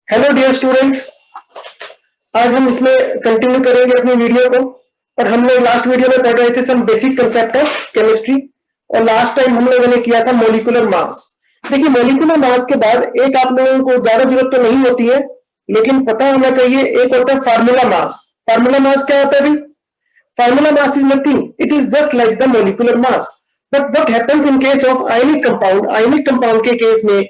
Hello dear students, आज हम इसमें कंटिन्यू करेंगे अपनी वीडियो को। और हम लोग लास्ट वीडियो में पढ़ रहे थे some basic concept of chemistry, और लास्ट टाइम हम लोगों ने किया था मॉलिक्यूलर मास। देखिए, मॉलिक्यूलर मास के बाद एक आप लोगों को ज्यादा जरूरत तो नहीं होती है, लेकिन पता होना चाहिए, एक होता है फार्मूला मास। फार्मूला मास क्या होता है? Formula mass is nothing, it is just like the molecular mass. But what happens in case of ionic compound? Ionic compound के केस में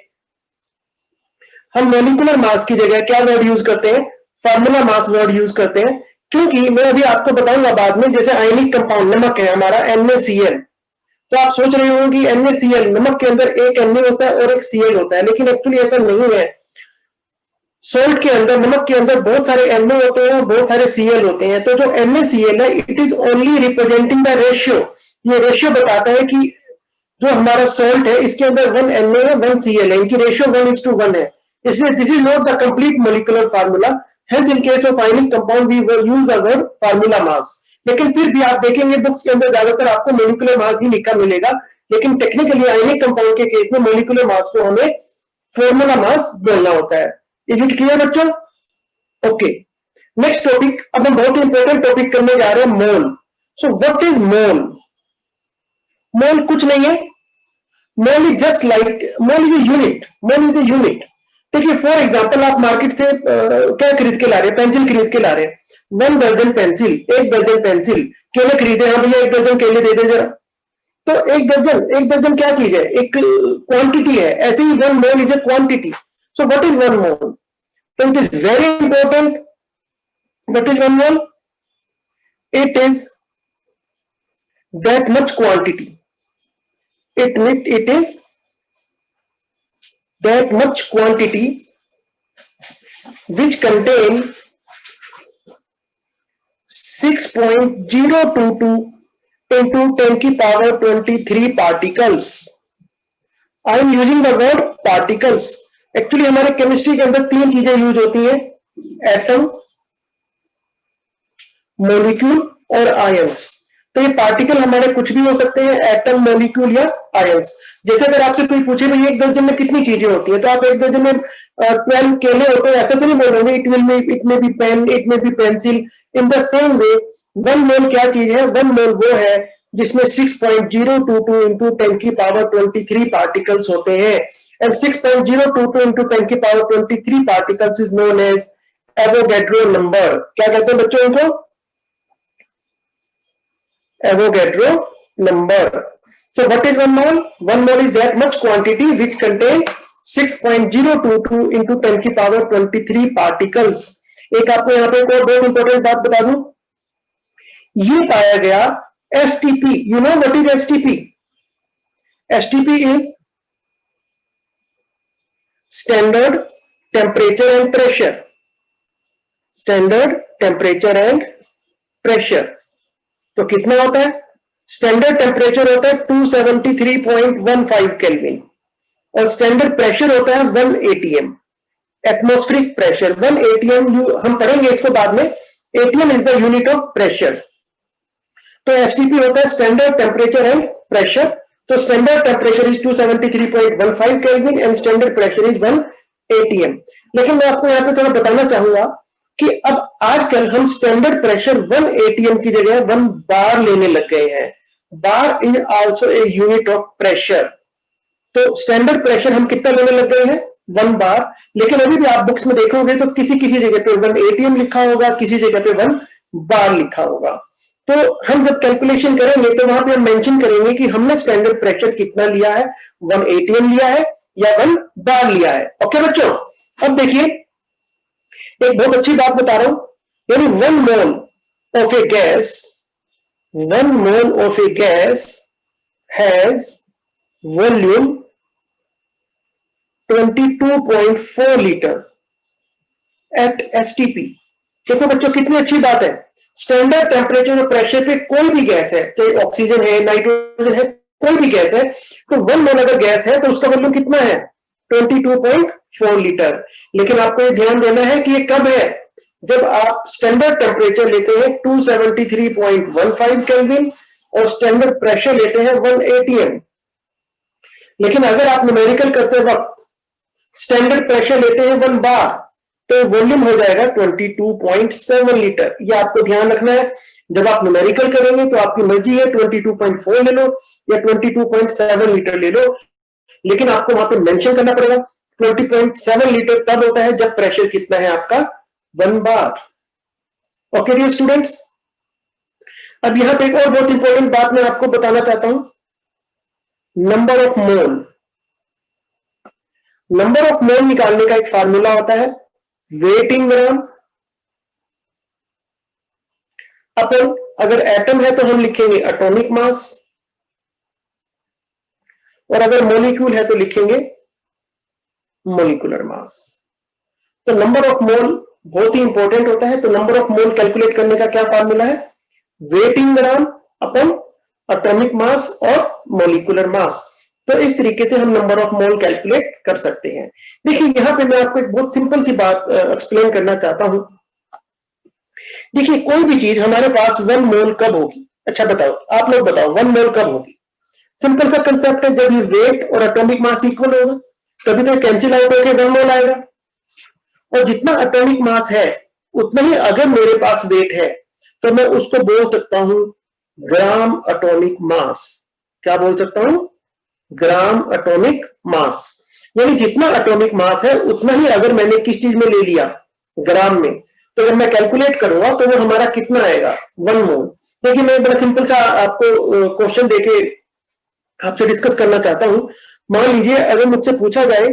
हम मॉलिक्यूलर मास की जगह क्या वर्ड यूज करते हैं? फार्मूला मास वर्ड यूज करते हैं। क्योंकि मैं अभी आपको बताऊंगा बाद में, जैसे आयनिक कंपाउंड नमक है हमारा NaCl, तो आप सोच रहे होंगे कि NaCl, नमक के अंदर एक Na होता है और एक Cl होता है, लेकिन एक्चुअली ऐसा नहीं है। सोल्ट के अंदर, नमक के अंदर बहुत सारे Na होते हैं और बहुत सारे Cl होते हैं। तो जो NaCl है, it is only representing the ratio. ये रेशियो बताता है कि जो हमारा सोल्ट है, इसके अंदर 1 Na है, 1 Cl है, इनकी रेशियो 1:1 है। इसलिए this is not the complete molecular formula. Hence in case of ionic compound we use the word formula mass. लेकिन फिर भी आप देखेंगे बुक्स के अंदर ज्यादातर आपको मोलिकुलर मास ही लिखा मिलेगा, लेकिन टेक्निकली आयनिक कंपाउंड के केस में मोलिकुलर मास को हमें फार्मूला मास बोलना होता है। इज इट क्लियर बच्चों? Okay, next topic. अब हम बहुत इंपॉर्टेंट टॉपिक करने जा रहे हैं, मोल। So what is mole? मोल कुछ नहीं है। Mole is just like, mole is a unit. Mole is a unit. देखिए, फॉर एग्जांपल आप मार्केट से क्या खरीद के ला रहे हैं? पेंसिल खरीद के ला रहे हैं। 1 दर्जन पेंसिल, 1 दर्जन पेंसिल। केले खरीदे, हाँ भैया 1 दर्जन केले दे दे जरा। तो 1 दर्जन क्या चीज है? एक क्वांटिटी है। ऐसे ही 1 mole is a quantity. So what is 1 मोल? तो it is very important. What is 1 mole? It is that much quantity. It is that much quantity which contain 6.022 into 10 की power 23 particles. I am using the word particles. Actually हमारे chemistry के अंदर 3 चीजें use होती हैं: atom, molecule और ions. तो ये पार्टिकल हमारे कुछ भी हो सकते हैं, एटम, मॉलिक्यूल या आयंस। जैसे अगर आपसे कोई पूछे भाई 1 दर्जन में कितनी चीजें होती है, तो आप 1 दर्जन में 12 केले होते हैं ऐसा तो नहीं बोल रहे। इट में भी पेन, इट में भी pencil. In the same way 1 मोल क्या चीज है? 1 मोल वो है जिसमें 6.022 इंटू 10 की पावर 23 पार्टिकल्स होते हैं। एंड 6.022 इंटू 10 की power 23 particles is known as Avogadro number. क्या कहते हैं बच्चों इनको? Avogadro number. So what is 1 mole? 1 mole is that much quantity which contain 6.022 into 10 की पावर 23 particles. एक आपको यहाँ पे एक और बहुत इंपॉर्टेंट बात बता दूं, ये पाया गया STP. You know what is STP? STP is standard temperature and pressure. Standard temperature and pressure. तो कितना होता है? स्टैंडर्ड टेम्परेचर होता है 273.15 केल्विन और स्टैंडर्ड प्रेशर होता है 1 atm। एटमॉस्फेरिक प्रेशर 1 atm, हम पढ़ेंगे इसको बाद में। atm is the unit of pressure. तो एसटीपी होता है स्टैंडर्ड टेम्परेचर एंड प्रेशर। तो standard temperature is 273.15 kelvin and standard pressure is 1 atm। लेकिन मैं आपको यहाँ पे थोड़ा बताना चाहूंगा कि अब आजकल हम स्टैंडर्ड प्रेशर 1 atm की जगह 1 बार लेने लग गए हैं। Bar is also a unit of pressure. तो स्टैंडर्ड प्रेशर हम कितना लेने लग गए हैं? 1 बार। लेकिन अभी भी आप बुक्स में देखोगे तो किसी किसी जगह पे 1 atm लिखा होगा, किसी जगह पे 1 बार लिखा होगा। तो हम जब कैलकुलेशन करेंगे तो वहां पे हम मेंशन करेंगे कि हमने स्टैंडर्ड प्रेशर कितना लिया है, 1 atm लिया है या 1 बार लिया है। ओके बच्चों, अब देखिए एक बहुत अच्छी बात बता रहा हूं, यानी 1 mole of A gas, 1 mole of A gas has volume 22.4 litre at STP. देखो बच्चों कितनी अच्छी बात है। स्टैंडर्ड टेम्परेचर और प्रेशर पे कोई भी गैस है, चाहे ऑक्सीजन है, नाइट्रोजन है, कोई भी गैस है, तो 1 मोल अगर गैस है तो उसका वॉल्यूम कितना है? 22.4 लीटर। लेकिन आपको ये ध्यान देना है कि ये कब है? जब आप स्टैंडर्ड टेम्परेचर लेते हैं 273.15 केल्विन और स्टैंडर्ड प्रेशर लेते हैं 1 atm। लेकिन अगर आप न्यूमेरिकल करते वक्त स्टैंडर्ड प्रेशर लेते हैं 1 बार तो वॉल्यूम हो जाएगा 22.7 लीटर। ये आपको ध्यान रखना है, जब आप न्यूमेरिकल करेंगे तो आपकी मर्जी है 22.4 ले लो या 22.7 लीटर ले लो, लेकिन आपको वहां पे मेंशन करना पड़ेगा 20.7 लीटर तब होता है जब प्रेशर कितना है आपका 1 बार। ओके डियर स्टूडेंट्स, अब यहां पे एक और बहुत इंपॉर्टेंट बात मैं आपको बताना चाहता हूं, number of mole. Number of mole निकालने का एक फार्मूला होता है वेट इन ग्राम अपन, अगर एटम है तो हम लिखेंगे एटॉमिक मास, और अगर मॉलिक्यूल है तो लिखेंगे मॉलिक्यूलर मास। तो नंबर ऑफ मोल बहुत ही इंपॉर्टेंट होता है। तो नंबर ऑफ मोल कैलकुलेट करने का क्या फार्मूला है, वेट इन ग्राम अपन एटॉमिक मास और मॉलिक्यूलर मास। तो इस तरीके से हम नंबर ऑफ मोल कैलकुलेट कर सकते हैं। देखिए यहां पे मैं आपको एक बहुत सिंपल सी बात एक्सप्लेन करना चाहता हूं। देखिए कोई भी चीज हमारे पास 1 मोल कब होगी, अच्छा बताओ, आप लोग बताओ 1 मोल कब होगी। सिंपल सा कंसेप्ट है, जब ये वेट और एटॉमिक मास इक्वल होगा तभी तो कैंसिल आउट होकर 1 मोल आएगा। और जितना एटॉमिक मास है उतना ही अगर मेरे पास वेट है तो मैं उसको बोल सकता हूं ग्राम एटॉमिक मास। क्या बोल सकता हूं, ग्राम एटॉमिक मास। यानी जितना एटॉमिक मास है उतना ही अगर मैंने किस चीज में ले लिया, ग्राम में, तो अगर मैं कैलकुलेट करूंगा तो वो हमारा कितना आएगा 1 मोल। देखिए मैं बड़ा सिंपल सा आपको क्वेश्चन देके आपसे डिस्कस करना चाहता हूं। मान लीजिए अगर मुझसे पूछा जाए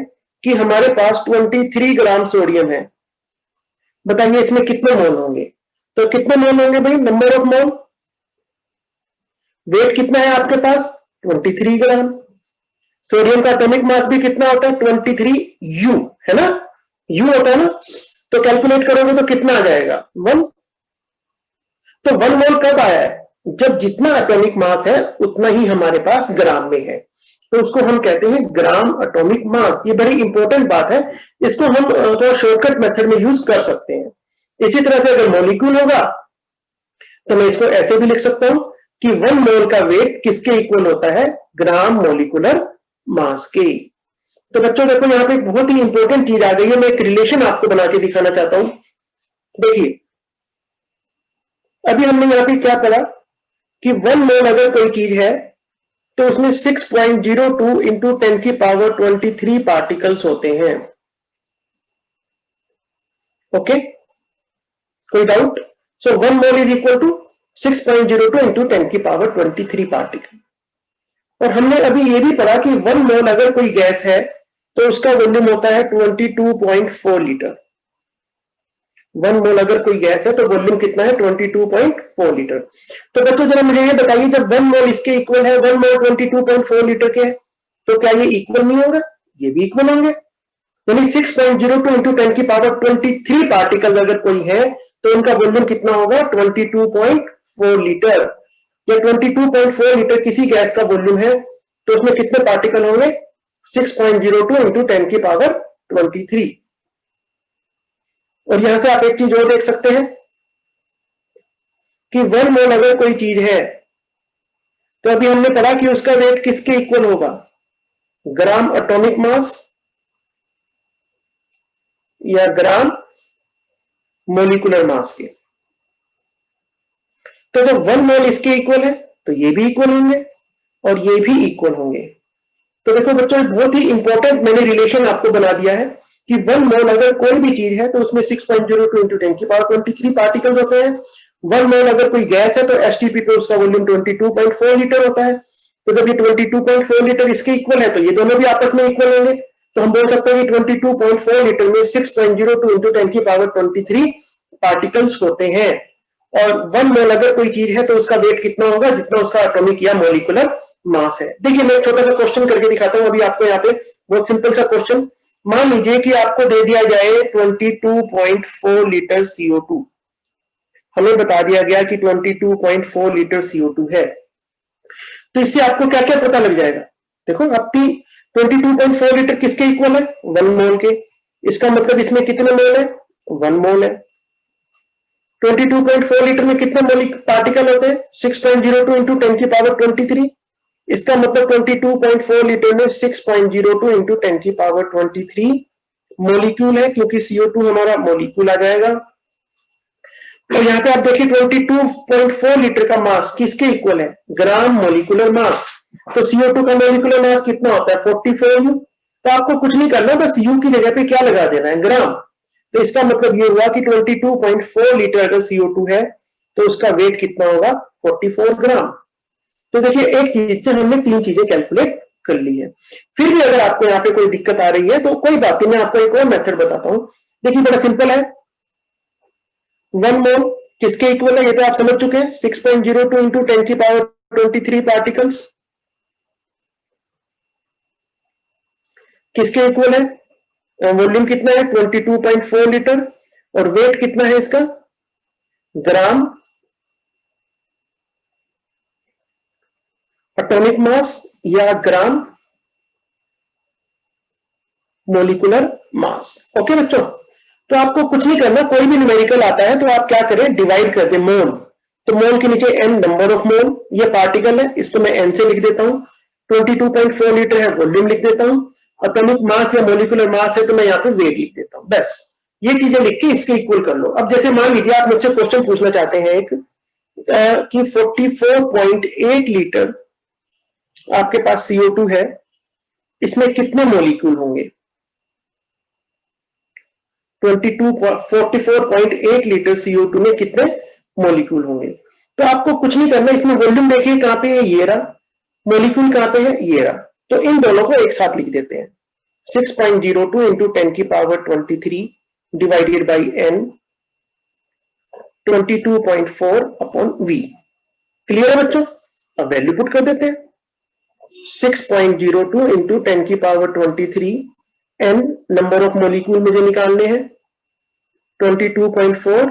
कि हमारे पास 23 ग्राम सोडियम है, बताइए इसमें कितने मोल होंगे। तो कितने मोल होंगे भाई, नंबर ऑफ मोल। वेट कितना है आपके पास 23 ग्राम। सोडियम का एटॉमिक मास भी कितना होता है 23 यू, है ना, यू होता है ना। तो कैलकुलेट करोगे तो कितना आ जाएगा 1। तो 1 मोल कब आया है, जब जितना एटॉमिक मास है उतना ही हमारे पास ग्राम में है, तो उसको हम कहते हैं ग्राम एटॉमिक मास। ये बड़ी इंपॉर्टेंट बात है, इसको हम थोड़ा शॉर्टकट मेथड में यूज कर सकते हैं। इसी तरह से अगर मॉलिक्यूल होगा तो मैं इसको ऐसे भी लिख सकता हूं कि 1 मोल का वेट किसके इक्वल होता है, ग्राम मॉलिक्यूलर मास के। तो बच्चों देखो यहां पे एक बहुत ही इंपॉर्टेंट चीज आ गई है, मैं एक रिलेशन आपको बना के दिखाना चाहता हूं। देखिए अभी हमने यहां पे क्या पढ़ा कि 1 मोल अगर कोई चीज है तो उसमें 6.02 इंटू 10 की पावर 23 पार्टिकल्स होते हैं। ओके, कोई doubt. So 1 mole is equal to 6.02 into 10 की पावर 23 पार्टिकल। और हमने अभी ये भी पढ़ा कि 1 मोल अगर कोई गैस है तो उसका वॉल्यूम होता है 22.4 लीटर। 1 मोल अगर कोई गैस है तो वॉल्यूम कितना है 22.4 लीटर। तो बच्चों जरा मुझे ये बताइए, जब 1 मोल इसके इक्वल है, 1 मोल 22.4 लीटर के है, तो क्या ये इक्वल नहीं होगा, ये भी इक्वल होंगे। यानी 6.02 इंटू 10 की पावर 23 पार्टिकल अगर कोई है तो उनका वॉल्यूम कितना होगा 22.4 लीटर। या 22.4 लीटर किसी गैस का वॉल्यूम है तो उसमें कितने पार्टिकल होंगे 6.02 इंटू 10 की पावर 23। और यहां से आप एक चीज और देख सकते हैं कि 1 मोल अगर कोई चीज है तो अभी हमने पढ़ा कि उसका वेट किसके इक्वल होगा, ग्राम एटॉमिक मास या ग्राम मोलिकुलर मास के। तो जब 1 मोल इसके इक्वल है तो ये भी इक्वल होंगे और ये भी इक्वल होंगे। तो देखो बच्चों बहुत ही इंपॉर्टेंट मैंने रिलेशन आपको बना दिया है कि 1 मोल अगर कोई भी चीज है तो उसमें 6.02 इंटू 10 की पावर 23 पार्टिकल्स होते हैं। 1 मोल अगर कोई गैस है तो एसटीपी पे उसका वॉल्यूम 22.4 लीटर होता है। तो जब ये 22.4 लीटर इसके इक्वल है तो ये दोनों भी आपस में इक्वल होंगे। तो हम बोल सकते हैं कि 22.4 लीटर में 6.02 इंटू 10 की पावर 23 पार्टिकल्स होते हैं। और 1 मोल अगर कोई चीज है तो उसका वेट कितना होगा, जितना उसका एटॉमिक या मॉलिक्यूलर मास है। देखिए मैं एक छोटा सा क्वेश्चन करके दिखाता हूं अभी आपको यहाँ पे, बहुत सिंपल सा क्वेश्चन। मान लीजिए कि आपको दे दिया जाए 22.4 लीटर CO2, हमें बता दिया गया कि 22.4 लीटर CO2 है। तो इससे आपको क्या क्या पता लग जाएगा, देखो आपकी 22.4 लीटर किसके इक्वल है 1 मोल के। इसका मतलब इसमें कितने मोल है 1 मोल है। 22.4 लीटर में कितने मोल पार्टिकल होते हैं 6.02 इंटू 10 की पावर 23। इसका मतलब 22.4 लीटर में 6.02 इंटू 10 की पावर 23 मोलिक्यूल है क्योंकि CO2 हमारा मोलिक्यूल आ जाएगा। तो यहाँ पे आप देखिए 22.4 लीटर का मास किसके इक्वल है, ग्राम मोलिकुलर मास। तो CO2 का मोलिकुलर मास कितना होता है 44 यू। तो आपको कुछ नहीं करना, बस यू की जगह पे क्या लगा देना है, ग्राम। तो इसका मतलब ये हुआ कि 22.4 लीटर अगर CO2 है तो उसका वेट कितना होगा 44 ग्राम। तो देखिए एक चीज से हमने 3 चीजें कैलकुलेट कर ली है। फिर भी अगर आपको यहाँ पे कोई दिक्कत आ रही है तो कोई बात नहीं, मैं आपको एक और मेथड बताता हूं। देखिए बड़ा सिंपल है, 1 मोल किसके इक्वल है, ये तो आप समझ चुके हैं, 6.02 इंटू 10 की पावर 23 पार्टिकल्स किसके इक्वल है, वॉल्यूम कितना है 22.4 लीटर और वेट कितना है इसका, ग्राम एटॉमिक मास या ग्राम मोलिकुलर मास। ओके बच्चों, तो आपको कुछ नहीं करना, कोई भी न्यूमेरिकल आता है तो आप क्या करें, डिवाइड कर दें मोल। तो मोल के नीचे n नंबर ऑफ मोल, ये पार्टिकल है इसको मैं n से लिख देता हूं, 22.4 लीटर है वॉल्यूम लिख देता हूं, एटॉमिक मास या मोलिकुलर मास है तो मैं यहाँ पे वेट लिख देता हूं। बस ये चीजें लिख के इसके इक्वल कर लो। अब जैसे मान लीजिए आप मुझसे क्वेश्चन पूछना चाहते हैं एक कि 44.8 लीटर आपके पास CO2 है, इसमें कितने मोलिक्यूल होंगे, 44.8 लीटर CO2 में कितने मोलिक्यूल होंगे। तो आपको कुछ नहीं करना, इसमें वॉल्यूम देखिए कहां पे है, ये रहा, मोलिक्यूल कहां पे है, ये रहा। तो इन दोनों को एक साथ लिख देते हैं, 6.02 इंटू 10 की power 23 divided by n 22.4 upon v। Clear है बच्चों, अब वैल्यू पुट कर देते हैं, 6.02 इंटू 10 की power 23 n number of molecule मुझे निकालने हैं 22.4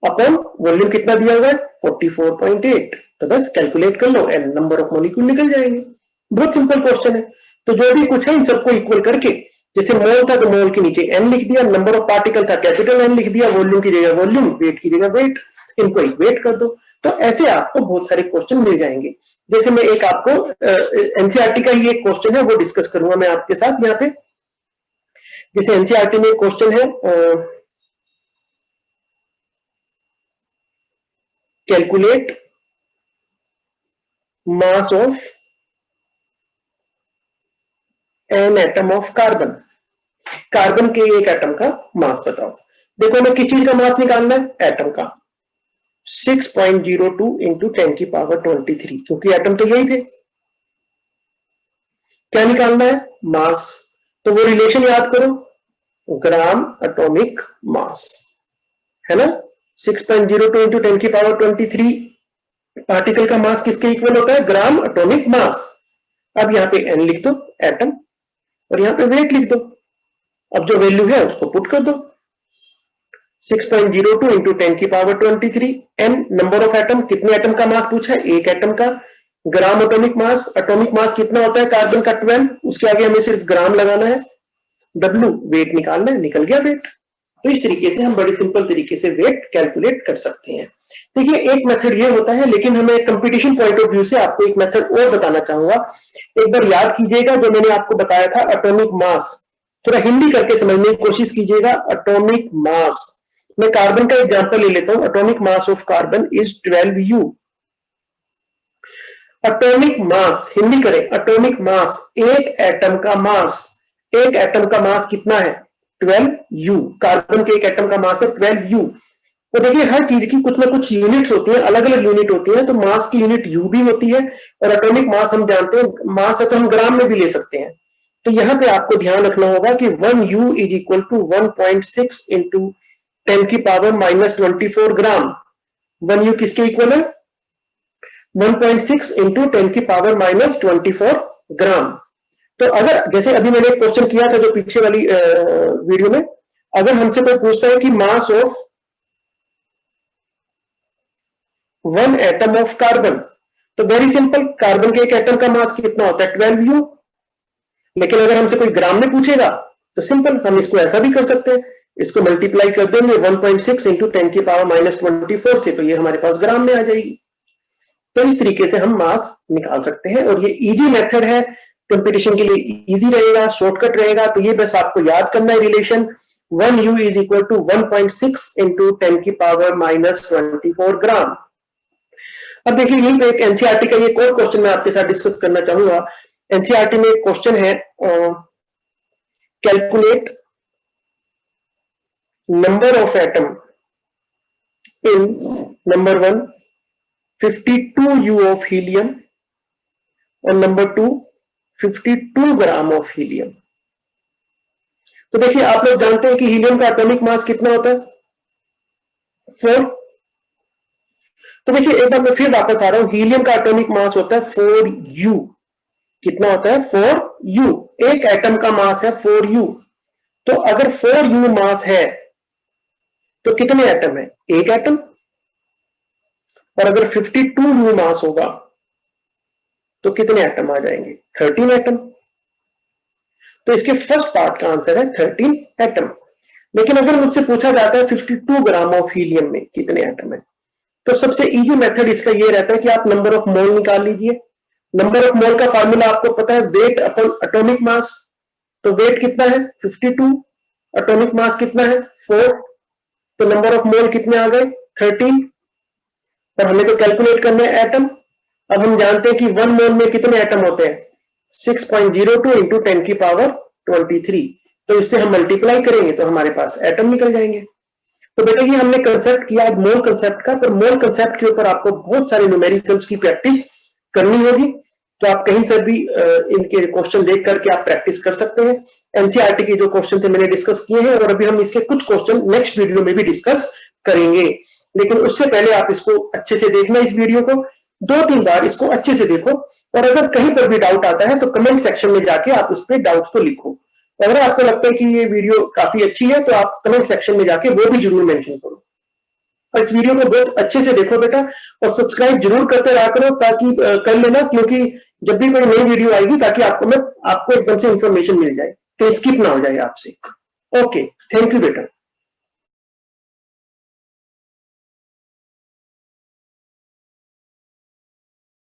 अपॉन वॉल्यूम कितना दिया हुआ है 44.8। तो बस कैलकुलेट कर लो, n नंबर ऑफ मोलिक्यूल निकल जाएंगे। बहुत सिंपल क्वेश्चन है। तो जो भी कुछ है इन सबको इक्वल करके, जैसे मोल था तो मोल के नीचे n लिख दिया, नंबर ऑफ पार्टिकल था कैपिटल N लिख दिया, वॉल्यूम की जगह वॉल्यूम, वेट की जगह वेट, इनको इक्वेट कर दो। तो ऐसे आपको बहुत सारे क्वेश्चन मिल जाएंगे। जैसे मैं एक आपको एनसीईआरटी का ही एक क्वेश्चन है वो डिस्कस करूंगा मैं आपके साथ यहाँ पे। जैसे एनसीईआरटी में एक क्वेश्चन है, calculate mass of an atom of carbon. Carbon के एक एटम का मास बताओ। देखो हमें किस चीज का मास निकालना है, एटम का, 6.02 इंटू 10 की पावर 23, क्योंकि एटम तो यही थे। क्या निकालना है, मास। तो वो रिलेशन याद करो, ग्राम एटॉमिक मास, है ना। 6.02 इंटू 10 की पावर 23 पार्टिकल का मास किसके इक्वल होता है, ग्राम एटॉमिक मास। अब यहां पे n लिख दो एटम और यहां पे वेट लिख दो। अब जो वैल्यू है उसको पुट कर दो, 6.02 इंटू 10 की power 23, n number of atom, कितने एटम का मास पूछा है, एक एटम का, gram atomic mass, atomic mass कितना होता है कार्बन का 12, उसके आगे हमें सिर्फ ग्राम लगाना है, W वेट निकालना है, निकल गया वेट। तो इस तरीके से हम बड़े सिंपल तरीके से वेट कैलकुलेट कर सकते हैं। देखिए एक मेथड ये होता है, लेकिन हमें कंपटीशन पॉइंट ऑफ व्यू से आपको एक मेथड और बताना चाहूंगा। एक बार याद कीजिएगा जो मैंने आपको बताया था एटॉमिक मास, थोड़ा हिंदी करके समझने की कोशिश कीजिएगा। एटॉमिक मास, मैं कार्बन का एग्जांपल ले लेता हूं, atomic mass of carbon is 12U। Atomic mass, Hindi करें, एटॉमिक मास, एक एटम का मास, एक एटम का मास कितना है 12U। कार्बन के एक एटम का मास है 12U। तो देखिए हर चीज की कुछ ना कुछ यूनिट्स होती है, अलग अलग यूनिट होती है। तो मास की यूनिट U भी होती है और एटॉमिक मास हम जानते हैं, मास है तो हम ग्राम में भी ले सकते हैं। तो यहां पे आपको ध्यान रखना होगा कि 1U is equal to 1.6 into 10 की पावर -24 ग्राम। 1U किसके इक्वल है, 1.6 इंटू 10 की पावर -24 ग्राम। तो अगर जैसे अभी मैंने एक क्वेश्चन किया था जो पीछे वाली वीडियो में, अगर हमसे कोई पूछता है कि mass of one atom of carbon, तो वेरी सिंपल, कार्बन के एक एटम का मास कितना होता है 12U। लेकिन अगर हमसे कोई ग्राम में पूछेगा तो सिंपल, हम इसको ऐसा भी कर सकते हैं, इसको मल्टीप्लाई कर देंगे 1.6 इंटू 10 की पावर -24 से, तो ये हमारे पास ग्राम में आ जाएगी। तो इस तरीके से हम मास निकाल सकते हैं और ये इजी मेथड है, कंपटीशन के लिए इजी रहेगा, शॉर्टकट रहेगा। तो ये बस आपको याद करना है relation 1U is equal to 1.6 into 10 की पावर माइनस 24 ग्राम। अब देखिए यहीं पे एक एनसीईआरटी का एक और क्वेश्चन मैं आपके साथ डिस्कस करना चाहूंगा। एनसीईआरटी में एक क्वेश्चन है, calculate number of atom in number 1 52U of helium और नंबर 2 52 ग्राम ऑफ हीलियम। तो देखिए आप लोग जानते हैं कि हीलियम का एटॉमिक मास कितना होता है, 4। तो देखिए एक बार मैं फिर वापस आ रहा हूं, हीलियम का एटॉमिक मास होता है 4U। कितना होता है, 4U। एक एटम का मास है 4U। तो अगर 4U मास है तो कितने एटम है, एक एटम। और अगर 52U मास होगा तो कितने एटम आ जाएंगे, 13 एटम। तो इसके फर्स्ट पार्ट का आंसर है 13 एटम। लेकिन अगर मुझसे पूछा जाता है 52 ग्राम ऑफ हीलियम में कितने एटम है, तो सबसे इजी मेथड इसका ये रहता है कि आप नंबर ऑफ मोल निकाल लीजिए। नंबर ऑफ मोल का फार्मूला आपको पता है, वेट अपॉन एटॉमिक मास। तो वेट कितना है 52, एटॉमिक मास कितना है 4, तो नंबर ऑफ मोल कितने आ गए 13। और हमें तो कैलकुलेट करना है एटम। अब हम जानते हैं कि 1 मोल में कितने एटम होते हैं, 6.02 इंटू 10 की पावर 23। तो इससे हम मल्टीप्लाई करेंगे तो हमारे पास एटम निकल जाएंगे। तो बेटा ये हमने कंसेप्ट किया आज मोल कंसेप्ट का, पर मोल कंसेप्ट के ऊपर आपको बहुत सारे न्यूमेरिकल्स की प्रैक्टिस करनी होगी। तो आप कहीं से भी इनके क्वेश्चन देख करके आप प्रैक्टिस कर सकते हैं। एनसीईआरटी के जो क्वेश्चन थे मैंने डिस्कस किए हैं, और अभी हम इसके कुछ क्वेश्चन नेक्स्ट वीडियो में भी डिस्कस करेंगे। लेकिन उससे पहले आप इसको अच्छे से देखना, इस वीडियो को 2-3 बार इसको अच्छे से देखो। और अगर कहीं पर भी डाउट आता है तो कमेंट सेक्शन में जाके आप उस पर डाउट को लिखो। अगर आपको लगता है कि ये वीडियो काफी अच्छी है तो आप कमेंट सेक्शन में जाके वो भी जरूर मेंशन करो। और इस वीडियो को बहुत अच्छे से देखो बेटा, और सब्सक्राइब जरूर करते रहा करो, ताकि कर लेना, क्योंकि जब भी कोई नई वीडियो आएगी ताकि आपको एकदम से इंफॉर्मेशन मिल जाए, तो स्किप ना हो जाए आपसे। ओके, थैंक यू बेटा।